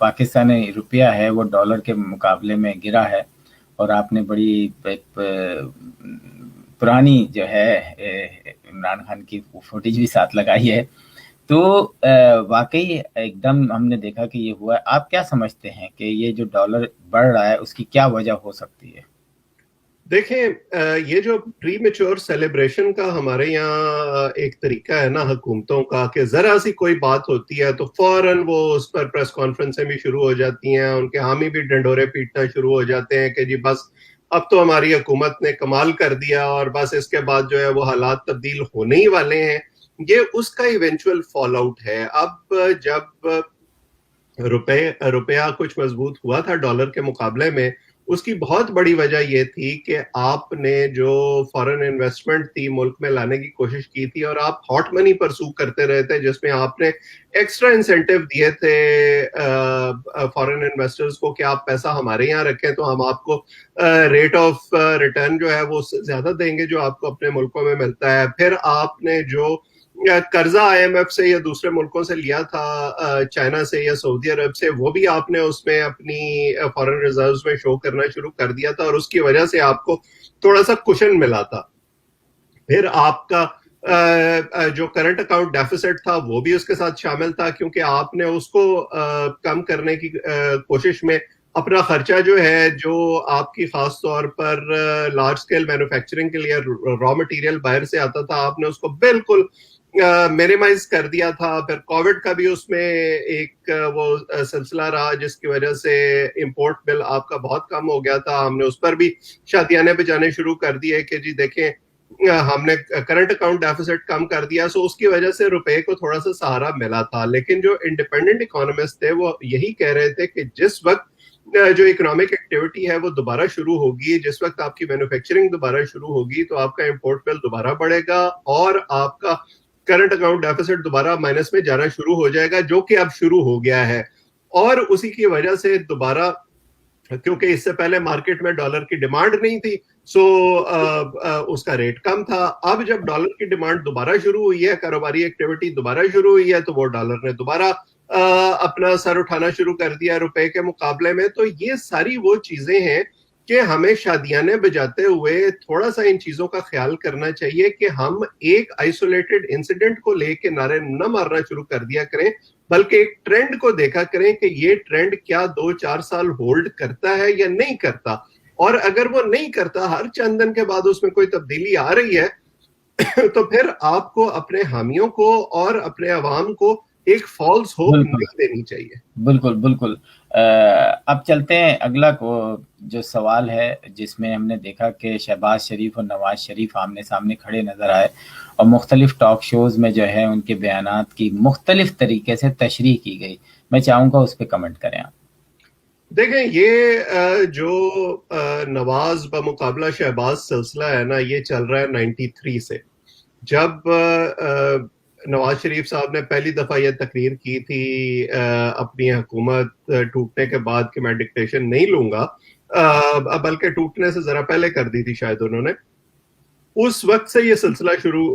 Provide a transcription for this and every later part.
पाकिस्तानी रुपया है वो डॉलर के मुकाबले में गिरा है, और आपने बड़ी एक पुरानी जो है इमरान खान की फुटेज भी साथ लगाई है। तो वाकई एकदम हमने देखा कि ये हुआ है। आप क्या समझते हैं कि ये जो डॉलर बढ़ रहा है उसकी क्या वजह हो सकती है? देखें, ये जो प्री मेच्योर सेलिब्रेशन का हमारे यहाँ एक तरीका है ना हुकूमतों का, कि जरा सी कोई बात होती है तो फौरन वो उस पर प्रेस कॉन्फ्रेंसें भी शुरू हो जाती हैं, उनके हामी भी डंडोरे पीटना शुरू हो जाते हैं कि जी बस अब तो हमारी हुकूमत ने कमाल कर दिया और बस इसके बाद जो है वो हालात तब्दील होने ही वाले हैं। ये उसका इवेंचुअल फॉल आउट है। अब जब रुपया कुछ मजबूत हुआ था डॉलर के मुकाबले में, उसकी बहुत बड़ी वजह ये थी कि आपने जो फॉरेन इन्वेस्टमेंट थी मुल्क में लाने की कोशिश की थी, और आप हॉट मनी परसू करते रहे थे, जिसमें आपने एक्स्ट्रा इंसेंटिव दिए थे फॉरेन इन्वेस्टर्स को कि आप पैसा हमारे यहाँ रखें तो हम आपको रेट ऑफ रिटर्न जो है वो ज्यादा देंगे जो आपको अपने मुल्कों में मिलता है। फिर आपने जो कर्जा आईएमएफ से या दूसरे मुल्कों से लिया था, चाइना से या सऊदी अरब से, वो भी आपने उसमें अपनी फॉरेन रिजर्व्स में शो करना शुरू कर दिया था, और उसकी वजह से आपको थोड़ा सा कुशन मिला था। फिर आपका जो करंट अकाउंट डेफिसिट था वो भी उसके साथ शामिल था, क्योंकि आपने उसको कम करने की कोशिश में अपना खर्चा जो है, जो आपकी खास तौर पर लार्ज स्केल मैन्युफैक्चरिंग के लिए रॉ मटेरियल बाहर से आता था, आपने उसको बिल्कुल मिनिमाइज कर दिया था। फिर कोविड का भी उसमें एक वो सिलसिला रहा जिसकी वजह से इंपोर्ट बिल आपका बहुत कम हो गया था। हमने उस पर भी शादियाने बजाने शुरू कर दिए कि जी देखें हमने करंट अकाउंट डेफिसिट कम कर दिया, सो उसकी वजह से रुपए को थोड़ा सा सहारा मिला था। लेकिन जो इंडिपेंडेंट इकोनॉमिस्ट थे वो यही कह रहे थे कि जिस वक्त जो इकोनॉमिक एक्टिविटी है वो दोबारा शुरू होगी, जिस वक्त आपकी मैन्युफैक्चरिंग दोबारा शुरू होगी, तो आपका इंपोर्ट बिल दोबारा बढ़ेगा और आपका करंट अकाउंट डेफिसिट दोबारा माइनस में जाना शुरू हो जाएगा, जो कि अब शुरू हो गया है। और उसी की वजह से दोबारा, क्योंकि इससे पहले मार्केट में डॉलर की डिमांड नहीं थी, सो उसका रेट कम था। अब जब डॉलर की डिमांड दोबारा शुरू हुई है, कारोबारी एक्टिविटी दोबारा शुरू हुई है, तो वो डॉलर ने दोबारा अपना सर उठाना शुरू कर दिया रुपए के मुकाबले में। तो ये सारी वो चीजें हैं कि हमें शादियाने बजाते हुए थोड़ा सा इन चीजों का ख्याल करना चाहिए कि हम एक आइसोलेटेड इंसिडेंट को लेके नारे न मारना शुरू कर दिया करें, बल्कि एक ट्रेंड को देखा करें कि ये ट्रेंड क्या 2-4 साल होल्ड करता है या नहीं करता। और अगर वो नहीं करता, हर चंद दिन के बाद उसमें कोई तब्दीली आ रही है, तो फिर आपको अपने हामियों को और अपने अवाम को एक फॉल्स होप नहीं देनी चाहिए। बिल्कुल बिल्कुल। अब चलते हैं अगला को जो सवाल है, जिसमें हमने देखा कि शहबाज शरीफ और नवाज शरीफ आमने सामने खड़े नजर आए और मुख्तलिफ टॉक शोज में जो है उनके बयानात की मुख्तलिफ तरीके से तशरीह की गई। मैं चाहूँगा उस पर कमेंट करें आप। देखें, ये जो नवाज बमुकाबला शहबाज सिलसिला है ना, ये चल रहा है 93 से। जब नवाज शरीफ साहब ने पहली दफा यह तकरीर की थी अपनी हुकूमत टूटने के बाद कि मैं डिक्टेशन नहीं लूंगा, बल्कि टूटने से जरा पहले कर दी थी शायद उन्होंने, उस वक्त से ये सिलसिला शुरू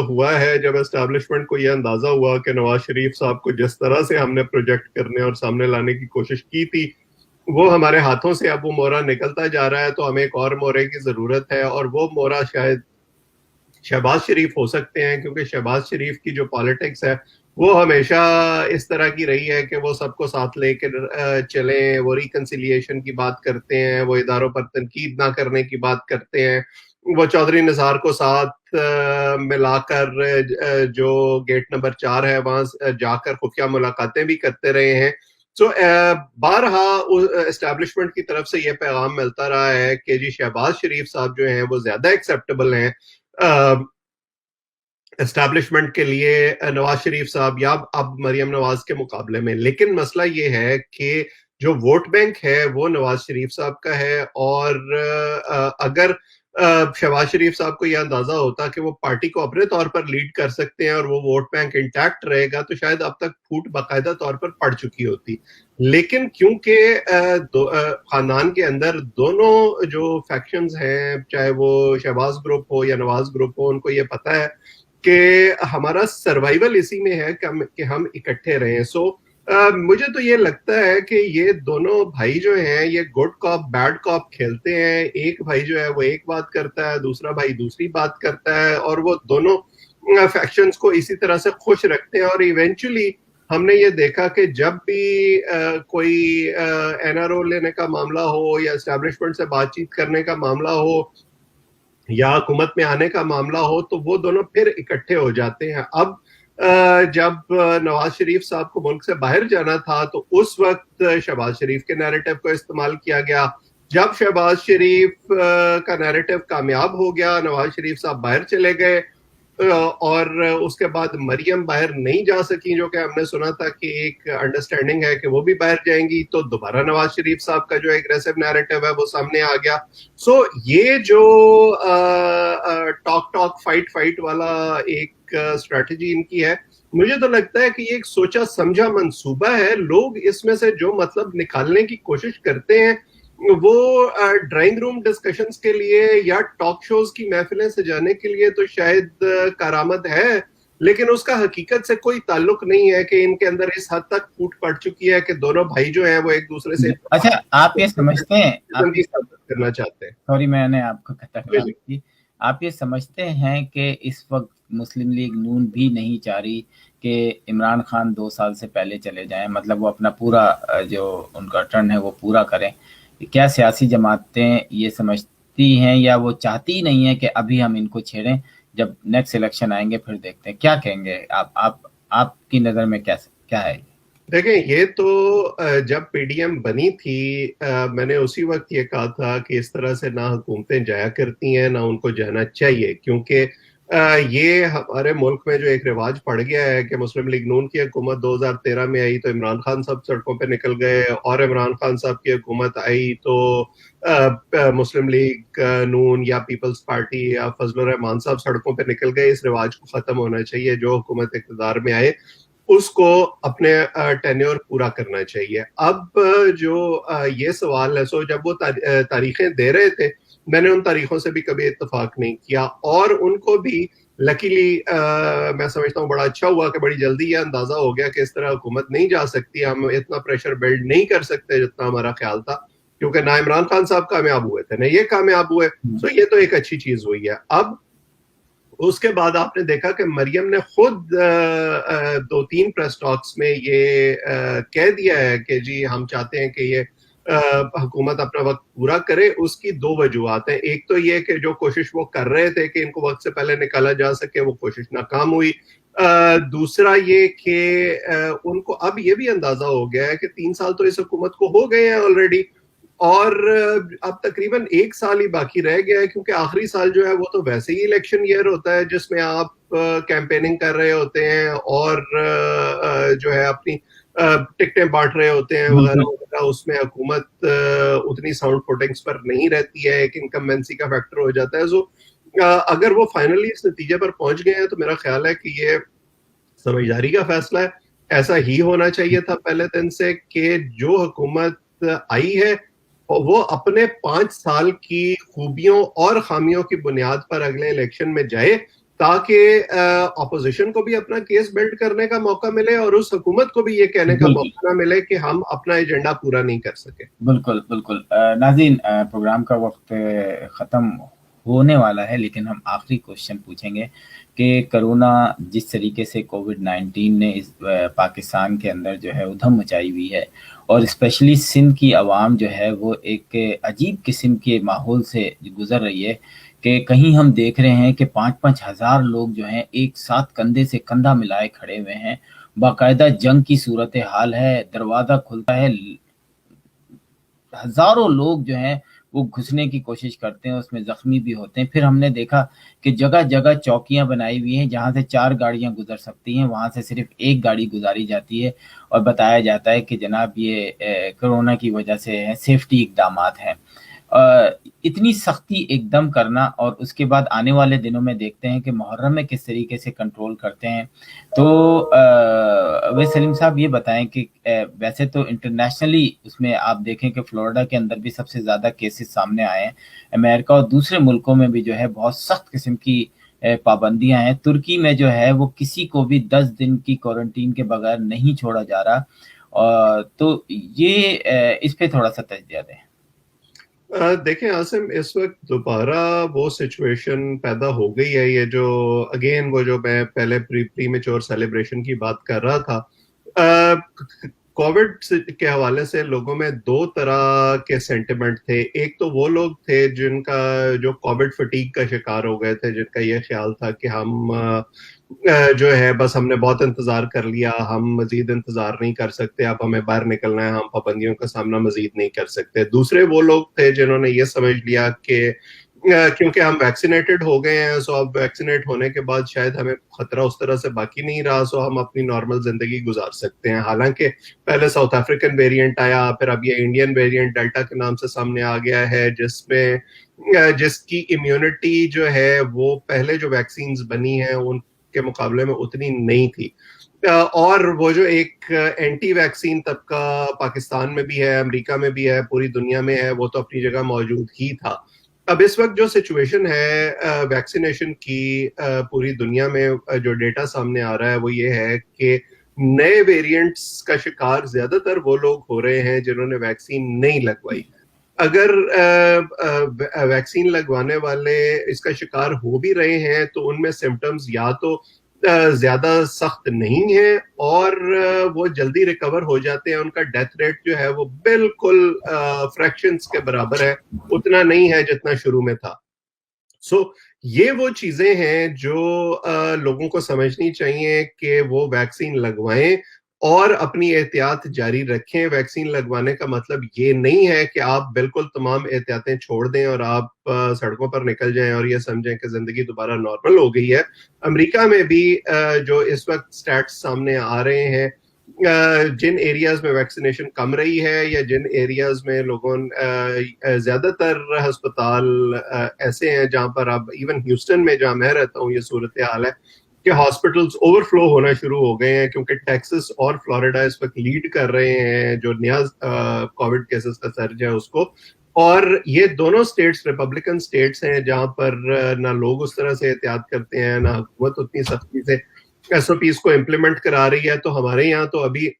हुआ है, जब एस्टैब्लिशमेंट को यह अंदाजा हुआ कि नवाज शरीफ साहब को जिस तरह से हमने प्रोजेक्ट करने और सामने लाने की कोशिश की थी वो हमारे हाथों से अब वो मोहरा निकलता जा रहा है, तो हमें एक और मोहरे की जरूरत है। और वो मोहरा शायद शहबाज शरीफ हो सकते हैं, क्योंकि शहबाज शरीफ की जो पॉलिटिक्स है वो हमेशा इस तरह की रही है कि वो सबको साथ लेकर चलें, वो रिकंसिलिएशन की बात करते हैं, वो इदारों पर तनकीद ना करने की बात करते हैं, वो चौधरी निसार को साथ मिलाकर जो गेट नंबर 4 है वहां जाकर खुफिया मुलाकातें भी करते रहे हैं। सो बारहा एस्टैब्लिशमेंट की तरफ से यह पैगाम मिलता रहा है कि जी शहबाज शरीफ साहब जो हैं वो ज्यादा एक्सेप्टेबल हैं एस्टैब्लिशमेंट के लिए नवाज शरीफ साहब या अब मरियम नवाज के मुकाबले में। लेकिन मसला ये है कि जो वोट बैंक है वो नवाज शरीफ साहब का है, और अगर शहबाज शरीफ साहब को यह अंदाजा होता कि वो पार्टी को अपने तौर पर लीड कर सकते हैं और वो वोट बैंक इंटैक्ट रहेगा, तो शायद अब तक फूट बाकायदा तौर पर पड़ चुकी होती। लेकिन क्योंकि खानदान के अंदर दोनों जो फैक्शंस हैं, चाहे वो शहबाज ग्रुप हो या नवाज ग्रुप हो, उनको ये पता है कि हमारा सर्वाइवल इसी में है कि हम इकट्ठे रहें। सो मुझे तो ये लगता है कि ये दोनों भाई जो हैं ये गुड कॉप बैड कॉप खेलते हैं. एक भाई जो है वो एक बात करता है, दूसरा भाई दूसरी बात करता है, और वो दोनों फैक्शंस को इसी तरह से खुश रखते हैं. और इवेंचुअली हमने ये देखा कि जब भी कोई एनआरओ लेने का मामला हो या एस्टैब्लिशमेंट से बातचीत करने का मामला हो या हुकूमत में आने का मामला हो, तो वो दोनों फिर इकट्ठे हो जाते हैं. अब जब नवाज शरीफ साहब को मुल्क से बाहर जाना था तो उस वक्त शहबाज शरीफ के नैरेटिव को इस्तेमाल किया गया. जब शहबाज शरीफ का नैरेटिव कामयाब हो गया, नवाज शरीफ साहब बाहर चले गए, और उसके बाद मरियम बाहर नहीं जा सकी, जो कि हमने सुना था कि एक अंडरस्टैंडिंग है कि वो भी बाहर जाएंगी, तो दोबारा नवाज शरीफ साहब का जो एग्रेसिव नैरेटिव है वो सामने आ गया. सो ये जो टॉक फाइट फाइट वाला एक स्ट्रेटजी इनकी है, मुझे तो लगता है कि ये एक सोचा समझा मंसूबा है. लोग इसमें से जो मतलब निकालने की कोशिश करते हैं वो ड्राइंग रूम डिस्कशंस के लिए या टॉक शोज की महफिलें सजाने के लिए तो शायद करामत है, लेकिन उसका हकीकत से कोई ताल्लुक नहीं है कि इनके अंदर इस हद तक फूट पड़ चुकी है कि दोनों भाई जो हैं वो एक दूसरे से अच्छा, आप ये समझते हैं, आप करना चाहते हैं. सॉरी मैंने आपको खतरनाक की, आप ये समझते हैं कि इस वक्त मुस्लिम लीग नून भी नहीं चाह रही कि इमरान खान 2 साल से पहले चले जाएं, मतलब वो अपना पूरा जो उनका टर्न है वो पूरा करें? क्या सियासी जमातें ये समझती हैं या वो चाहती नहीं है कि अभी हम इनको छेड़ें, जब नेक्स्ट इलेक्शन आएंगे फिर देखते हैं? क्या कहेंगे आप आपकी नज़र में क्या क्या है? देखें, ये तो जब पीडीएम बनी थी मैंने उसी वक्त ये कहा था कि इस तरह से ना हुकूमतें जाया करती हैं ना उनको जाना चाहिए, क्योंकि ये हमारे मुल्क में जो एक रिवाज पड़ गया है कि मुस्लिम लीग नून की हुकूमत 2013 में आई तो इमरान खान साहब सड़कों पे निकल गए, और इमरान खान साहब की हुकूमत आई तो मुस्लिम लीग नून या पीपल्स पार्टी या फजलुर रहमान साहब सड़कों पे निकल गए. इस रिवाज को ख़त्म होना चाहिए. जो हुकूमत इक़्तिदार में आए उसको अपने टेन्योर पूरा करना चाहिए. अब जो ये सवाल है, सो जब वो तारीखें दे रहे थे, मैंने उन तारीखों से भी कभी इत्तेफाक नहीं किया, और उनको भी लकीली मैं समझता हूँ बड़ा अच्छा हुआ कि बड़ी जल्दी ये अंदाजा हो गया कि इस तरह हुकूमत नहीं जा सकती, हम इतना प्रेशर बिल्ड नहीं कर सकते जितना हमारा ख्याल था, क्योंकि ना इमरान खान साहब कामयाब हुए थे ना ये कामयाब हुए. सो ये तो एक अच्छी चीज हुई है. अब उसके बाद आपने देखा कि मरियम ने खुद 2-3 प्रेस टॉक्स में ये कह दिया है कि जी हम चाहते हैं कि ये हुकूमत अपना वक्त पूरा करे. उसकी 2 वजूहात हैं. एक तो ये कि जो कोशिश वो कर रहे थे कि इनको वक्त से पहले निकाला जा सके, वो कोशिश नाकाम हुई. दूसरा ये कि उनको अब ये भी अंदाजा हो गया है कि 3 साल तो इस हुकूमत को हो गए हैं ऑलरेडी, और अब तकरीबन 1 साल ही बाकी रह गया है, क्योंकि आखिरी साल जो है वो तो वैसे ही इलेक्शन ईयर होता है जिसमें आप कैंपेनिंग कर रहे होते हैं और जो है अपनी टिकटें बांट रहे होते हैं वगैरह वगैरह. उसमें हुकूमत उतनी साउंड फुटिंग्स पर नहीं रहती है, एक इनकम्बेंसी का फैक्टर हो जाता है. सो अगर वो फाइनली इस नतीजे पर पहुंच गए हैं तो मेरा ख्याल है कि ये समझदारी का फैसला है. ऐसा ही होना चाहिए था पहले दिन से कि जो हुकूमत आई है वो अपने 5 साल की खूबियों और खामियों की बुनियाद पर अगले इलेक्शन में जाए, ताकि अपोजिशन को भी अपना केस बिल्ड करने का मौका मिले और उस हुकूमत को भी ये कहने का मौका ना मिले कि हम अपना एजेंडा पूरा नहीं कर सके. बिल्कुल बिल्कुल. नाज़रीन, प्रोग्राम का वक्त ख़त्म होने वाला है, लेकिन हम आखिरी क्वेश्चन पूछेंगे कि कोरोना जिस तरीके से कोविड-19 ने इस पाकिस्तान के अंदर जो है उधम मचाई हुई है, और स्पेशली सिंध की आवाम जो है वो एक अजीब किस्म के माहौल से गुजर रही है कि कहीं हम देख रहे हैं कि 5-5 हज़ार लोग जो हैं एक साथ कंधे से कंधा मिलाए खड़े हुए हैं. बाकायदा जंग की सूरत हाल है, दरवाज़ा खुलता है, हज़ारों लोग जो हैं वो घुसने की कोशिश करते हैं, उसमें ज़ख्मी भी होते हैं. फिर हमने देखा कि जगह-जगह चौकियाँ बनाई हुई हैं, जहाँ से 4 गाड़ियाँ गुज़र सकती हैं, वहाँ से सिर्फ़ 1 गाड़ी गुज़ारी जाती है, और बताया जाता है कि जनाब ये कोरोना की वजह से है, सेफ्टी इक़दामात हैं. इतनी सख्ती एकदम करना, और उसके बाद आने वाले दिनों में देखते हैं कि मुहर्रम में किस तरीके से कंट्रोल करते हैं. तो वैसे सलीम साहब ये बताएं कि वैसे तो इंटरनेशनली उसमें आप देखें कि फ्लोरिडा के अंदर भी सबसे ज़्यादा केसेस सामने आए हैं. अमेरिका और दूसरे मुल्कों में भी जो है बहुत सख्त किस्म की पाबंदियां हैं. तुर्की में जो है वो किसी को भी 10 दिन की क्वारंटीन के बगैर नहीं छोड़ा जा रहा, تو یہ اس پہ تھوڑا سا تجزیہ دیں. دیکھیں عاصم، اس وقت دوبارہ وہ سچویشن پیدا ہو گئی ہے. یہ جو اگین وہ جو میں پہلے پری میچور سیلیبریشن کی بات کر رہا تھا، کووڈ کے حوالے سے لوگوں میں دو طرح کے سینٹیمنٹ تھے. ایک تو وہ لوگ تھے جن کا جو کووڈ فٹیگ کا شکار ہو گئے تھے، جن کا یہ خیال تھا کہ ہم جو ہے بس ہم نے بہت انتظار کر لیا، ہم مزید انتظار نہیں کر سکتے، اب ہمیں باہر نکلنا ہے، ہم پابندیوں کا سامنا مزید نہیں کر سکتے. دوسرے وہ لوگ تھے جنہوں نے یہ سمجھ لیا کہ کیونکہ ہم ویکسینیٹڈ ہو گئے ہیں، سو اب ویکسینیٹ ہونے کے بعد شاید ہمیں خطرہ اس طرح سے باقی نہیں رہا، سو ہم اپنی نارمل زندگی گزار سکتے ہیں. حالانکہ پہلے ساؤتھ افریقن ویریئنٹ آیا، پھر اب یہ انڈین ویریئنٹ ڈیلٹا کے نام سے سامنے آ گیا ہے، جس کی امیونٹی جو ہے وہ پہلے جو ویکسینز بنی ہیں ان کے مقابلے میں اتنی نہیں تھی. اور وہ جو ایک اینٹی ویکسین طبقہ پاکستان میں بھی ہے، امریکہ میں بھی ہے، پوری دنیا میں ہے، وہ تو اپنی جگہ موجود ہی تھا. اب اس وقت جو سچویشن ہے ویکسینیشن کی پوری دنیا میں، جو ڈیٹا سامنے آ رہا ہے وہ یہ ہے کہ نئے ویریئنٹس کا شکار زیادہ تر وہ لوگ ہو رہے ہیں جنہوں نے ویکسین نہیں لگوائی. اگر ویکسین لگوانے والے اس کا شکار ہو بھی رہے ہیں تو ان میں سمٹمز یا تو زیادہ سخت نہیں ہیں اور وہ جلدی ریکور ہو جاتے ہیں. ان کا ڈیتھ ریٹ جو ہے وہ بالکل فریکشنز کے برابر ہے، اتنا نہیں ہے جتنا شروع میں تھا. سو یہ وہ چیزیں ہیں جو لوگوں کو سمجھنی چاہیے کہ وہ ویکسین لگوائیں اور اپنی احتیاط جاری رکھیں. ویکسین لگوانے کا مطلب یہ نہیں ہے کہ آپ بالکل تمام احتیاطیں چھوڑ دیں اور آپ سڑکوں پر نکل جائیں اور یہ سمجھیں کہ زندگی دوبارہ نارمل ہو گئی ہے. امریکہ میں بھی جو اس وقت سٹیٹس سامنے آ رہے ہیں، جن ایریاز میں ویکسینیشن کم رہی ہے یا جن ایریاز میں لوگوں زیادہ تر ہسپتال ایسے ہیں جہاں پر اب ایون ہیوسٹن میں جہاں میں رہتا ہوں یہ صورتحال ہے کہ ہاسپٹلز اوور فلو ہونا شروع ہو گئے ہیں، کیونکہ ٹیکسس اور فلوریڈا اس وقت لیڈ کر رہے ہیں جو نیا کووڈ کیسز کا سرج ہے اس کو. اور یہ دونوں سٹیٹس ریپبلکن سٹیٹس ہیں جہاں پر نہ لوگ اس طرح سے احتیاط کرتے ہیں، نہ حکومت اتنی سختی سے ایس او پیز کو امپلیمنٹ کرا رہی ہے. تو ہمارے یہاں تو ابھی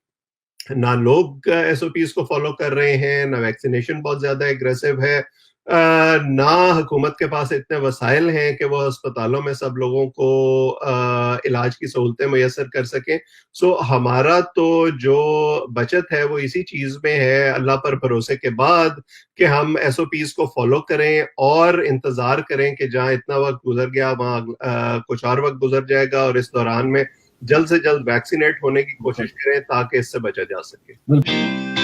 نہ لوگ ایس او پیز کو فالو کر رہے ہیں، نہ ویکسینیشن بہت زیادہ اگریسو ہے، نہ حکومت کے پاس اتنے وسائل ہیں کہ وہ اسپتالوں میں سب لوگوں کو علاج کی سہولتیں میسر کر سکیں. سو ہمارا تو جو بچت ہے وہ اسی چیز میں ہے، اللہ پر بھروسے کے بعد، کہ ہم ایس او پیز کو فالو کریں اور انتظار کریں کہ جہاں اتنا وقت گزر گیا وہاں کچھ اور وقت گزر جائے گا، اور اس دوران میں جلد سے جلد ویکسینیٹ ہونے کی کوشش کریں تاکہ اس سے بچا جا سکے.